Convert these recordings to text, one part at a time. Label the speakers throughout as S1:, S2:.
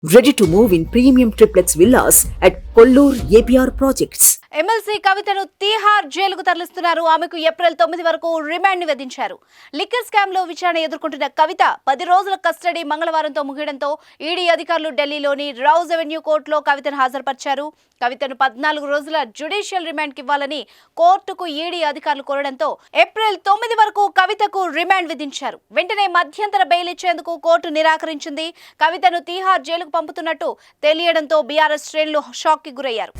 S1: Ready to move in premium triplex villas at Kollur APR Projects.
S2: MLC కవితను తీహార్ జైలుకు తరలిస్తున్నారు. ఆమెకు ఏప్రిల్ 9 వరకు రిమాండ్ విధించారు. లిక్కర్ స్కామ్ లో విచారణ ఎదుర్కొంటున్న కవిత 10 రోజుల కస్టడీ మంగళవారంతో ముగియడంతో ఈడీ అధికారులు ఢిల్లీలోని రౌజ్ అవెన్యూ కోర్టులో కవితను హాజరుపరిచారు. కవితను 14 రోజుల జ్యుడిషియల్ రిమాండ్ కి ఇవ్వాలని కోర్టుకు ఈడీ అధికారులు కోరడంతో ఏప్రిల్ 9 వరకు కవితకు రిమాండ్ విధించారు. వెంటనే మధ్యంతర బెయిల్ ఇచ్చేందుకు కోర్టు నిరాకరించింది. కవితను తీహార్ జైలుకు పంపుతున్నట్టు తెలియడంతో బీఆర్ఎస్ శ్రేణులు షాక్ కి గురయ్యారు.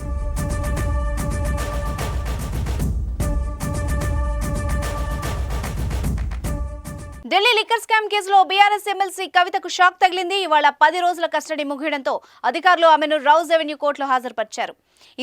S2: ఢిల్లీ లిక్కర్ స్కామ్ కేసులో బీఆర్ఎస్ ఎమ్మెల్సీ కవితకు షాక్ తగిలింది. ఇవాళ 10 రోజుల కస్టడీ ముగియడంతో అధికారులు ఆమెను రౌజ్ అవెన్యూ కోర్టులో హాజరుపరిచారు.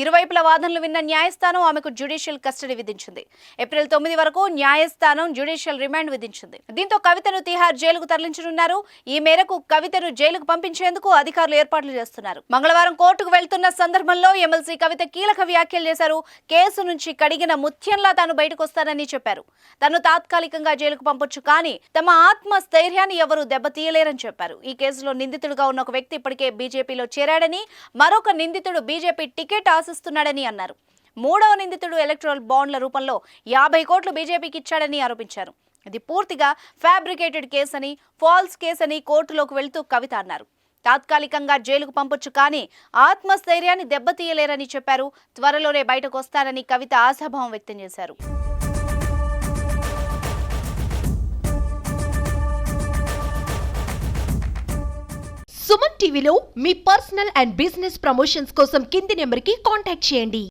S2: ఇరువైపుల వాదనలు విన్న న్యాయస్థానం ఆమెకు జ్యుడిషియల్ కస్టడీ విధించింది. ఏప్రిల్ 9 వరకు న్యాయస్థానం జ్యుడిషియల్ రిమాండ్ విధించింది. దీంతో కవితను తిహార్ జైలుకు తరలించనున్నారు. ఈ మేరకు కవితను జైలుకు పంపించేందుకు అధికారులు ఏర్పాట్లు చేస్తున్నారు. మంగళవారం కోర్టుకు వెళ్తున్న సందర్భంలో ఎమ్మెల్సీ కవిత కీలక వ్యాఖ్యలు చేశారు. కేసు నుంచి కడిగిన ముత్యంలా తాను బయటకు వస్తానని చెప్పారు. తను తాత్కాలికంగా జైలుకు పంపొచ్చు, కానీ తమ ఆత్మస్థైర్యాన్ని ఎవరూ దెబ్బతీయలేరని చెప్పారు. ఈ కేసులో నిందితుడిగా ఉన్న ఒక వ్యక్తి ఇప్పటికే బీజేపీలో చేరాడని, మరొక నిందితుడు బీజేపీ టికెట్ ఆశిస్తున్నాడని అన్నారు. మూడవ నిందితుడు ఎలక్ట్రల్ బాండ్ల రూపంలో 50 కోట్లు బీజేపీకి ఇచ్చాడని ఆరోపించారు. ఇది పూర్తిగా ఫ్యాబ్రికేటెడ్ కేసు అని, ఫాల్స్ కేసు అని కోర్టులోకి వెళ్తూ కవిత అన్నారు. తాత్కాలికంగా జైలుకు పంపొచ్చు, కానీ ఆత్మస్థైర్యాన్ని దెబ్బతీయలేరని చెప్పారు. త్వరలోనే బయటకు వస్తారని కవిత ఆశాభావం వ్యక్తం చేశారు.
S3: సుమన్ టీవీలో మీ పర్సనల్ అండ్ బిజినెస్ ప్రమోషన్స్ కోసం కింది నెంబర్కి కాంటాక్ట్ చేయండి.